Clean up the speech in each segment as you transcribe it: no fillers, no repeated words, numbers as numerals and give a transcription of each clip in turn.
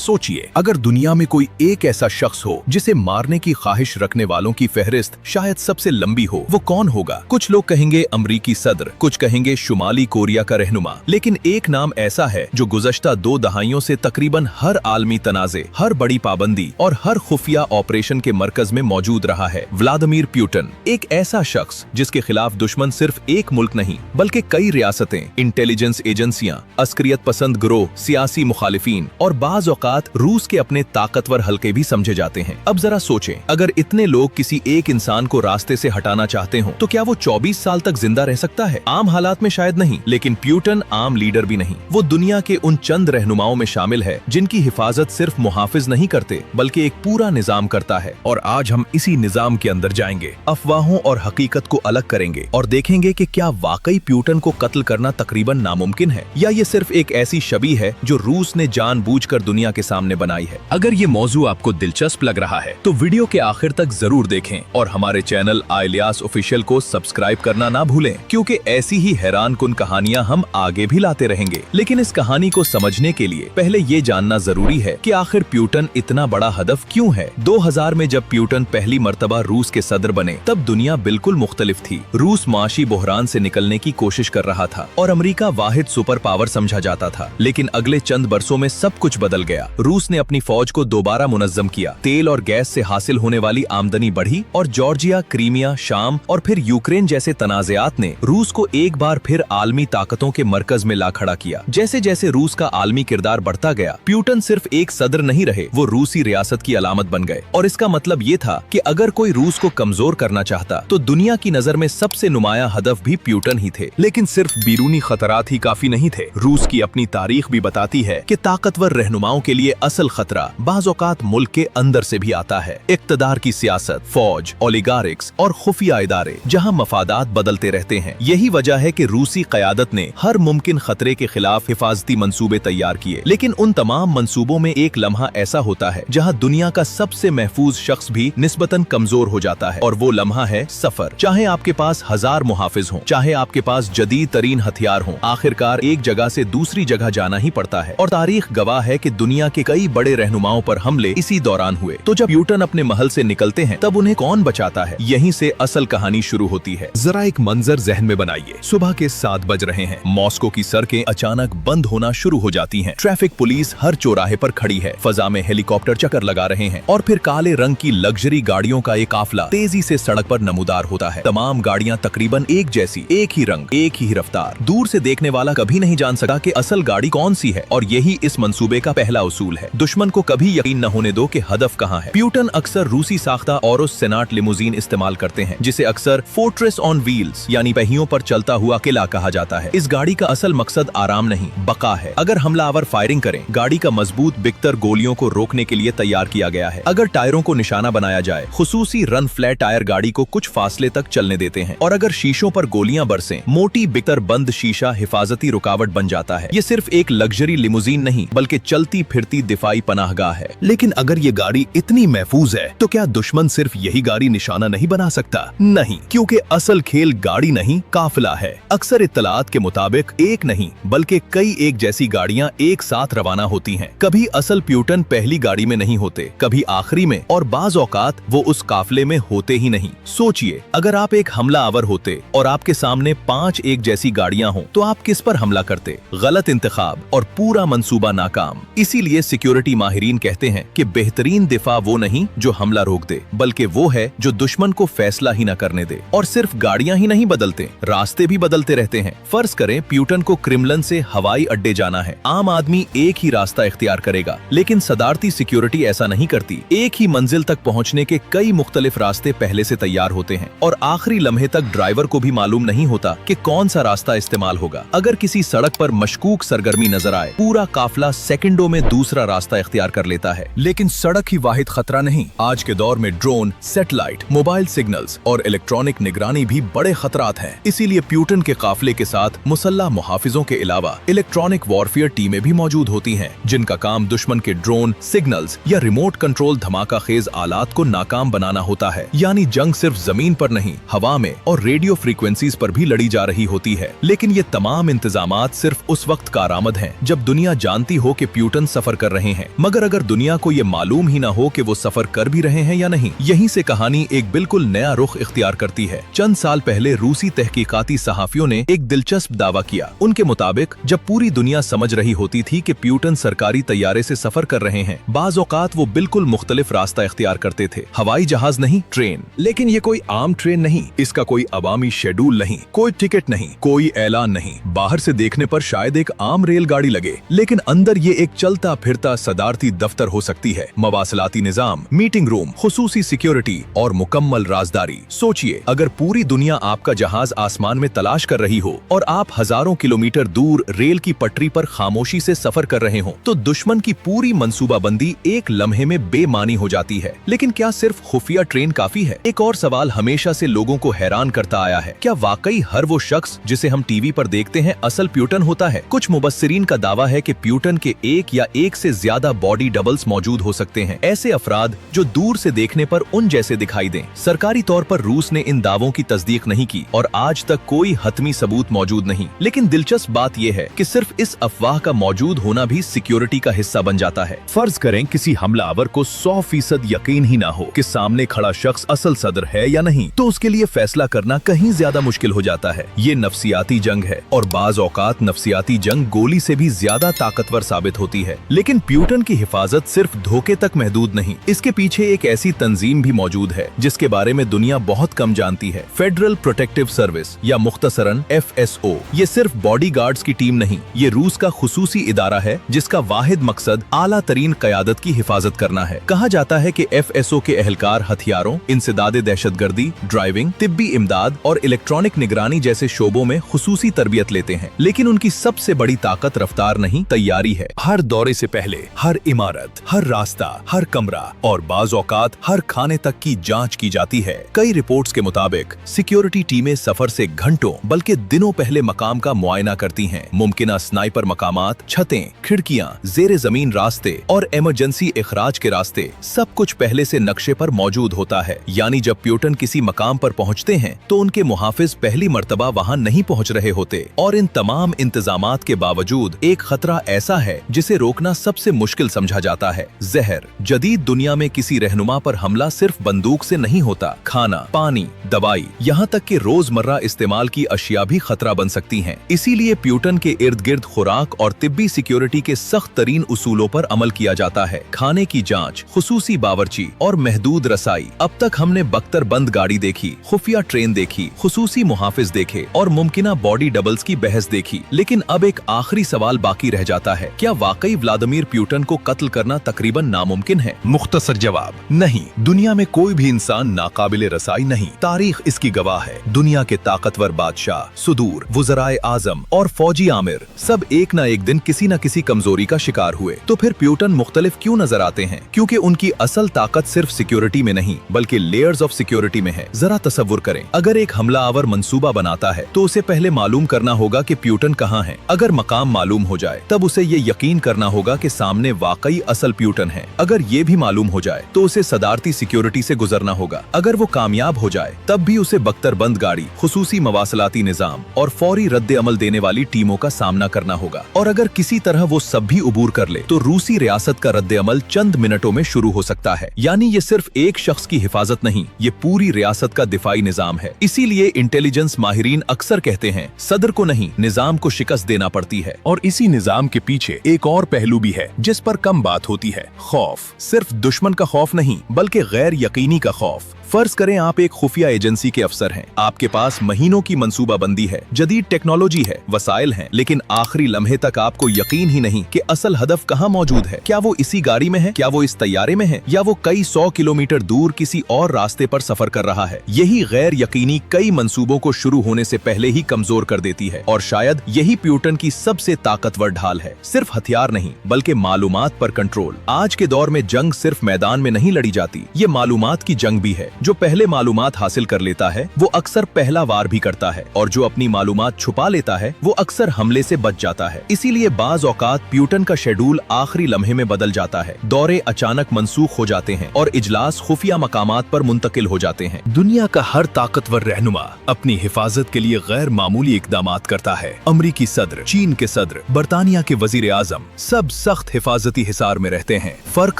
सोचिए, अगर दुनिया में कोई एक ऐसा शख्स हो जिसे मारने की ख्वाहिश रखने वालों की फहरिस्त शायद सबसे लंबी हो, वो कौन होगा? कुछ लोग कहेंगे अमरीकी सदर, कुछ कहेंगे शुमाली कोरिया का रहनुमा, लेकिन एक नाम ऐसा है जो गुज़श्ता 2 दहाइयों से तकरीबन हर आलमी तनाज़े, हर बड़ी पाबंदी और हर खुफिया ऑपरेशन के मरकज में मौजूद रहा है। व्लादिमीर पुतिन, एक ऐसा शख्स जिसके खिलाफ दुश्मन सिर्फ एक मुल्क नहीं बल्कि कई रियासतें, इंटेलिजेंस एजेंसियां, अस्करियत पसंद गिरोह, सियासी मुखालिफिन और बाज़ औक़ात रूस के अपने ताकतवर हल्के भी समझे जाते हैं। अब जरा सोचें, अगर इतने लोग किसी एक इंसान को रास्ते से हटाना चाहते हो तो क्या वो 24 साल तक जिंदा रह सकता है? आम हालात में शायद नहीं, लेकिन पुतिन आम लीडर भी नहीं। वो दुनिया के उन चंद रहनुमाओं में शामिल है जिनकी हिफाजत सिर्फ मुहाफिज नहीं करते बल्कि एक पूरा निजाम करता है। और आज हम इसी निजाम के अंदर जाएंगे, अफवाहों और हकीकत को अलग करेंगे और देखेंगे कि क्या वाकई पुतिन को कत्ल करना तकरीबन नामुमकिन है या ये सिर्फ एक ऐसी छवि है जो रूस ने जानबूझकर दुनिया के सामने बनाई है। अगर ये मौजू आपको दिलचस्प लग रहा है तो वीडियो के आखिर तक जरूर देखें और हमारे चैनल आइलियास ऑफिशियल को सब्सक्राइब करना ना भूलें, क्योंकि ऐसी ही हैरानकुन कहानियां हम आगे भी लाते रहेंगे। लेकिन इस कहानी को समझने के लिए पहले ये जानना जरूरी है कि आखिर पुतिन इतना बड़ा हदफ क्यों है। 2000 में जब पुतिन पहली मर्तबा रूस के सदर बने तब दुनिया बिल्कुल मुख्तलिफ थी। रूस माशी बहरान से निकलने की कोशिश कर रहा था और अमेरिका वाहिद सुपर पावर समझा जाता था। लेकिन अगले चंद बरसों में सब कुछ बदल गया। रूस ने अपनी फौज को दोबारा मुनज़्ज़म किया, तेल और गैस से हासिल होने वाली आमदनी बढ़ी और जॉर्जिया, क्रीमिया, शाम और फिर यूक्रेन जैसे तनाज़ात ने रूस को एक बार फिर आलमी ताकतों के मरकज में ला खड़ा किया। जैसे जैसे रूस का आलमी किरदार बढ़ता गया, पुतिन सिर्फ एक सदर नहीं रहे, वो रूसी रियासत की अलामत बन गए। और इसका मतलब ये था कि अगर कोई रूस को कमजोर करना चाहता तो दुनिया की नजर में सबसे नुमाया हदफ भी पुतिन ही थे। लेकिन सिर्फ बैरूनी खतरात ही काफी नहीं थे। रूस की अपनी तारीख भी बताती है कि ताकतवर रहनुमाओं के लिए असल खतरा बाज़ औक़ात मुल्क के अंदर से भी आता है। इक़्तिदार की सियासत, फौज, ओलिगार्क्स और खुफिया इदारे जहां मफादात बदलते रहते हैं। यही वजह है कि रूसी क़यादत ने हर मुमकिन खतरे के खिलाफ हिफाजती मंसूबे तैयार किए। लेकिन उन तमाम मंसूबों में एक लम्हा ऐसा होता है जहां दुनिया का सबसे महफूज शख्स भी निस्बतन कमजोर हो जाता है, और वो लम्हा है सफर। चाहे आपके पास 1000 मुहाफिज हों, चाहे आपके पास जदीद तरीन हथियार हों, आखिरकार एक जगह से दूसरी जगह जाना ही पड़ता है। और तारीख गवाह है कि दुनिया के कई बड़े रहनुमाओं पर हमले इसी दौरान हुए। तो जब पुतिन अपने महल से निकलते हैं तब उन्हें कौन बचाता है? यहीं से असल कहानी शुरू होती है। जरा एक मंजर जहन में बनाइए। सुबह के 7 बज रहे हैं। मॉस्को की सड़कें अचानक बंद होना शुरू हो जाती हैं। ट्रैफिक पुलिस हर चौराहे पर खड़ी है। फजा में हेलीकॉप्टर चक्कर लगा रहे हैं और फिर काले रंग की लग्जरी गाड़ियों का एक काफिला तेजी से सड़क पर नमूदार होता है। तमाम गाड़ियां तकरीबन एक जैसी, एक ही रंग, एक ही रफ्तार। दूर से देखने वाला कभी नहीं जान सका कि असल गाड़ी कौन सी है, और यही इस मंसूबे का पहला उसूल है। दुश्मन को कभी यकीन न होने दो कि हदफ कहाँ है। पुतिन अक्सर रूसी साख्ता औरोस सेनाट लिमोजीन इस्तेमाल करते हैं, जिसे अक्सर फोर्ट्रेस ऑन व्हील्स यानी पहियों पर चलता हुआ किला कहा जाता है। इस गाड़ी का असल मकसद आराम नहीं, बका है। अगर हमलावर फायरिंग करें, गाड़ी का मजबूत बिकतर गोलियों को रोकने के लिए तैयार किया गया है। अगर टायरों को निशाना बनाया जाए, खुसूसी रन फ्लैट टायर गाड़ी को कुछ फासले तक चलने देते हैं। और अगर शीशों पर गोलियां बरसें, मोटी बिकतर बंद शीशा हिफाजती रुकावट बन जाता है। ये सिर्फ एक लग्जरी लिमोजीन नहीं बल्कि चलती फिरती दिफाई पनाहगाह है। लेकिन अगर ये गाड़ी इतनी महफूज है तो क्या दुश्मन सिर्फ यही गाड़ी निशाना नहीं बना सकता? नहीं, क्योंकि असल खेल गाड़ी नहीं, काफिला है। अक्सर इत्तलात के मुताबिक एक नहीं बल्कि कई एक जैसी गाड़ियां एक साथ रवाना होती हैं। कभी असल पुतिन पहली गाड़ी में नहीं होते, कभी आखिरी में, और बाज़ औक़ात वो उस काफिले में होते ही नहीं। सोचिए, अगर आप एक हमला आवर होते और आपके सामने 5 एक जैसी गाड़ियां हों तो आप किस पर हमला करते? गलत इंतखाब और पूरा मंसूबा नाकाम। इसीलिए सिक्योरिटी माहिरीन कहते हैं कि बेहतरीन दिफा वो नहीं जो हमला रोक दे, बल्कि वो है जो दुश्मन को फैसला ही न करने दे। और सिर्फ गाड़ियां ही नहीं बदलते, रास्ते भी बदलते रहते हैं। फर्ज करें पुतिन को क्रेमलिन से हवाई अड्डे जाना है, आम आदमी एक ही रास्ता इख्तियार करेगा, लेकिन सदारती सिक्योरिटी ऐसा नहीं करती। एक ही मंजिल तक पहुंचने के कई मुख्तलिफ रास्ते पहले से तैयार होते हैं और आखिरी लम्हे तक ड्राइवर को भी मालूम नहीं होता कि कौन सा रास्ता इस्तेमाल होगा। अगर किसी सड़क पर मशकूक सरगर्मी नजर आए, पूरा काफिला सेकंडों में दूसरा रास्ता इख्तियार कर लेता है। लेकिन सड़क ही वाहिद खतरा नहीं। आज के दौर में ड्रोन, सैटेलाइट, मोबाइल सिग्नल्स और इलेक्ट्रॉनिक निगरानी भी बड़े खतरात हैं। इसीलिए पुतिन के काफिले के साथ मुसल्लह मुहाफिजों के अलावा इलेक्ट्रॉनिक वॉरफेयर टीमें भी मौजूद होती हैं, जिनका काम दुश्मन के ड्रोन, सिग्नल्स या रिमोट कंट्रोल धमाका खेज आलात को नाकाम बनाना होता है। यानी जंग सिर्फ जमीन पर नहीं, हवा में और रेडियो फ्रीक्वेंसीज पर भी लड़ी जा रही होती है। लेकिन ये तमाम इंतजामात सिर्फ उस वक्त कारआमद हैं जब दुनिया जानती हो कि पुतिन सफर सफर कर रहे हैं, मगर अगर दुनिया को ये मालूम ही ना हो कि वो सफर कर भी रहे हैं या नहीं। यहीं से कहानी एक बिल्कुल नया रुख इख्तियार करती है। चंद साल पहले रूसी तहकीकाती सहाफियों ने एक दिलचस्प दावा किया। उनके मुताबिक जब पूरी दुनिया समझ रही होती थी कि प्यूटन सरकारी तैयारे से सफर कर रहे हैं, बाज औकात वो बिल्कुल मुख्तलिफ रास्ता इख्तियार करते थे। हवाई जहाज नहीं, ट्रेन। लेकिन ये कोई आम ट्रेन नहीं, इसका कोई अवामी शेड्यूल नहीं, कोई टिकट नहीं, कोई ऐलान नहीं। बाहर से देखने पर शायद एक आम रेलगाड़ी लगे, लेकिन अंदर ये एक चलता फिरता सदारती दफ्तर हो सकती है। मवासलाती निजाम, मीटिंग रूम, खुसूसी सिक्योरिटी और मुकम्मल राजदारी। सोचिए, अगर पूरी दुनिया आपका जहाज आसमान में तलाश कर रही हो और आप हजारों किलोमीटर दूर रेल की पटरी पर खामोशी से सफर कर रहे हो, तो दुश्मन की पूरी मंसूबाबंदी एक लम्हे में बेमानी हो जाती है। लेकिन क्या सिर्फ खुफिया ट्रेन काफी है? एक और सवाल हमेशा से लोगों को हैरान करता आया है, क्या वाकई हर वो शख्स जिसे हम टीवी पर देखते हैं असल प्यूटन होता है? कुछ मुबस्सिरीन का दावा है कि प्यूटन के एक या एक से ज्यादा बॉडी डबल्स मौजूद हो सकते हैं, ऐसे अफराद जो दूर से देखने पर उन जैसे दिखाई दें। सरकारी तौर पर रूस ने इन दावों की तस्दीक नहीं की और आज तक कोई हतमी सबूत मौजूद नहीं। लेकिन दिलचस्प बात यह है कि सिर्फ इस अफवाह का मौजूद होना भी सिक्योरिटी का हिस्सा बन जाता है। फर्ज करें किसी हमलावर को 100% यकीन ही ना हो कि सामने खड़ा शख्स असल सदर है या नहीं, तो उसके लिए फैसला करना कहीं ज्यादा मुश्किल हो जाता है। ये नफ्सियाती जंग है और बाज औकात नफ्सियाती जंग गोली से भी ज्यादा ताकतवर साबित होती है। लेकिन प्यूटन की हिफाजत सिर्फ धोखे तक महदूद नहीं, इसके पीछे एक ऐसी तंजीम भी मौजूद है जिसके बारे में दुनिया बहुत कम जानती है। फेडरल प्रोटेक्टिव सर्विस या मुख्तसरन FSO। ये सिर्फ बॉडीगार्ड्स की टीम नहीं, ये रूस का खुसूसी इदारा है जिसका वाहिद मकसद आला तरीन क़यादत की हिफाजत करना है। कहा जाता है कि FSO के एहलकार हथियारों, इंसदादे दहशतगर्दी, ड्राइविंग, तिब्बी इमदाद और इलेक्ट्रॉनिक निगरानी जैसे शोबों में खुसूसी तरबियत लेते हैं। लेकिन उनकी सबसे बड़ी ताकत रफ्तार नहीं, तैयारी है। हर दौरे से पहले हर इमारत, हर रास्ता, हर कमरा और बाज औकात हर खाने तक की जांच की जाती है। कई रिपोर्ट्स के मुताबिक सिक्योरिटी टीमें सफर से घंटों बल्कि दिनों पहले मकाम का मुआयना करती हैं। मुमकिना स्नाइपर मकामात, छतें, खिड़कियां, जेरे जमीन रास्ते और इमरजेंसी इखराज के रास्ते, सब कुछ पहले से नक्शे पर मौजूद होता है। यानी जब प्यूटन किसी मकाम पर पहुंचते हैं तो उनके मुहाफिज पहली मर्तबा वहां नहीं पहुंच रहे होते। और इन तमाम इंतजामात के बावजूद एक खतरा ऐसा है जिसे रोकना सबसे मुश्किल समझा जाता है, जहर। जदीद दुनिया में किसी रहनुमा पर हमला सिर्फ बंदूक से नहीं होता, खाना, पानी, दवाई, यहाँ तक कि रोजमर्रा इस्तेमाल की अशिया भी खतरा बन सकती हैं। इसीलिए प्यूटन के इर्द गिर्द खुराक और तिब्बी सिक्योरिटी के सख्त तरीन उसूलों पर अमल किया जाता है। खाने की जांच, खुसूसी बावर्ची और महदूद रसाई। अब तक हमने बख्तर बंद गाड़ी देखी, खुफिया ट्रेन देखी, खुसूसी मुहाफिज देखे और मुमकिना बॉडी डबल्स की बहस देखी। लेकिन अब एक आखिरी सवाल बाकी रह जाता है, क्या वाकई व्लादिमीर प्यूटन को कत्ल करना तकरीबन नामुमकिन है? मुख्तसर जवाब, नहीं। दुनिया में कोई भी इंसान नाकाबिले रसाई नहीं। तारीख इसकी गवाह है। दुनिया के ताकतवर बादशाह, सुदूर, वुज़राए आजम और फौजी आमिर सब एक न एक दिन किसी न किसी कमजोरी का शिकार हुए। तो फिर प्यूटन मुख्तलिफ क्यों नजर आते हैं? क्योंकि उनकी असल ताकत सिर्फ सिक्योरिटी में नहीं बल्कि लेयर्स ऑफ सिक्योरिटी में है। जरा तसव्वुर करें, अगर एक हमलावर मंसूबा बनाता है तो उसे पहले मालूम करना होगा कि प्यूटन कहाँ है। अगर मकाम मालूम हो जाए तब उसे ये यकीन करना होगा कि सामने वाकई असल प्यूटन है। अगर ये भी मालूम हो जाए तो उसे सदारती सिक्योरिटी से गुजरना होगा। अगर वो कामयाब हो जाए तब भी उसे बख्तर बंद गाड़ी, खुसूसी मवासलाती निजाम और फौरी रद्द अमल देने वाली टीमों का सामना करना होगा। और अगर किसी तरह वो सब भी उबूर कर ले तो रूसी रियासत का रद्द अमल चंद मिनटों में शुरू हो सकता है। यानी ये सिर्फ एक शख्स की हिफाजत नहीं, ये पूरी रियासत का दिफाई निजाम है। इसीलिए इंटेलिजेंस माहिरीन अक्सर कहते हैं, सदर को नहीं निजाम को शिकस्त देना पड़ती है। और इसी निजाम के पीछे एक और पहलू भी है जिस पर कम बात होती है, खौफ। सिर्फ दुश्मन का खौफ नहीं बल्कि गैर यकीनी का खौफ। फर्ज करें आप एक खुफिया एजेंसी के अफसर हैं, आपके पास महीनों की मंसूबाबंदी है, जदीद टेक्नोलॉजी है, वसाइल हैं, लेकिन आखिरी लम्हे तक आपको यकीन ही नहीं कि असल हदफ कहाँ मौजूद है। क्या वो इसी गाड़ी में है, क्या वो इस तैयारे में है, या वो कई 100 किलोमीटर दूर किसी और रास्ते पर सफर कर रहा है। यही गैर यकीनी कई मंसूबों को शुरू होने से पहले ही कमजोर कर देती है। और शायद यही प्यूटन की सबसे ताकतवर ढाल है, सिर्फ हथियार नहीं बल्कि मालूमात पर कंट्रोल। आज के दौर में जंग सिर्फ मैदान में नहीं लड़ी जाती, ये मालूमात की जंग भी है। जो पहले मालूमात हासिल कर लेता है वो अक्सर पहला वार भी करता है, और जो अपनी मालूमात छुपा लेता है वो अक्सर हमले से बच जाता है। इसीलिए बाज औकात प्यूटन का शेड्यूल आखिरी लम्हे में बदल जाता है, दौरे अचानक मंसूख हो जाते हैं और इजलास खुफिया मकामात पर मुंतकिल हो जाते हैं। दुनिया का हर ताकतवर रहनुमा अपनी हिफाजत के लिए गैर मामूली इकदामात करता है। अमरीकी सदर, चीन के सदर, बरतानिया के वजीर आजम सब सख्त हिफाजती हिसार में रहते हैं। फर्क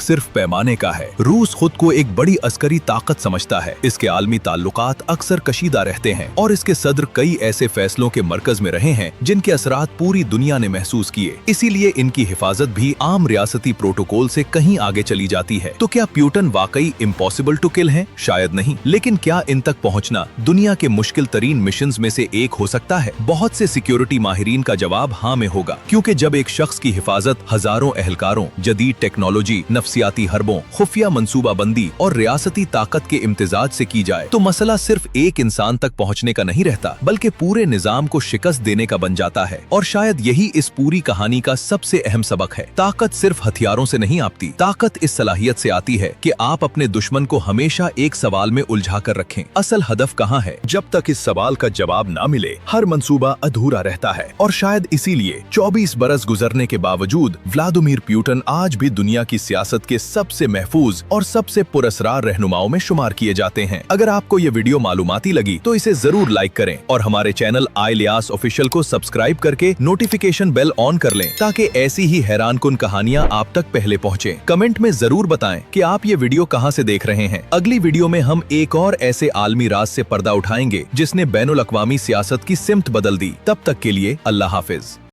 सिर्फ पैमाने का है। रूस खुद को एक बड़ी अस्करी ताकत समझता है। इसके आलमी ताल्लुकात अक्सर कशीदा रहते हैं और इसके सदर कई ऐसे फैसलों के मरकज में रहे हैं जिनके असरात पूरी दुनिया ने महसूस किए। इसीलिए इनकी हिफाजत भी आम रियासती प्रोटोकॉल से कहीं आगे चली जाती है। तो क्या प्यूटन वाकई इम्पॉसिबल टू किल है? शायद नहीं, लेकिन क्या इन तक पहुंचना दुनिया के मुश्किल तरीन मिशंस में से एक हो सकता है? बहुत से सिक्योरिटी माहिरीन का जवाब हाँ में होगा, क्योंकि जब एक शख्स की हिफाजत हजारों एहलकारों, जदीद टेक्नोलॉजी, नफ्सियाती हरबों, खुफिया मंसूबाबंदी और रियासती ताकत के इम्तिजाज से की जाए तो मसला सिर्फ एक इंसान तक पहुंचने का नहीं रहता, बल्कि पूरे निजाम को शिकस्त देने का बन जाता है। और शायद यही इस पूरी कहानी का सबसे अहम सबक है। ताकत सिर्फ हथियारों से नहीं आती, ताकत इस सलाहियत से आती है कि आप अपने दुश्मन को हमेशा एक सवाल में उलझा कर रखें, असल हदफ कहाँ है। जब तक इस सवाल का जवाब ना मिले, हर मंसूबा अधूरा रहता है। और शायद इसीलिए 24 बरस गुजरने के बावजूद व्लादिमीर पुतिन आज भी दुनिया की सियासत के सबसे महफूज और सबसे पुरअसरार रहनुमाओं में शुमार किए जाते हैं। अगर आपको ये वीडियो मालूमाती लगी तो इसे जरूर लाइक करें और हमारे चैनल आई-लियास ऑफिशियल को सब्सक्राइब करके नोटिफिकेशन बेल ऑन कर लें, ताकि ऐसी ही हैरानकुन कहानियां आप तक पहले पहुंचे। कमेंट में जरूर बताएं कि आप ये वीडियो कहां से देख रहे हैं। अगली वीडियो में हम एक और ऐसे आलमी राज से पर्दा उठाएंगे जिसने बैनुल अक़वामी सियासत की सिमत बदल दी। तब तक के लिए अल्लाह हाफिज।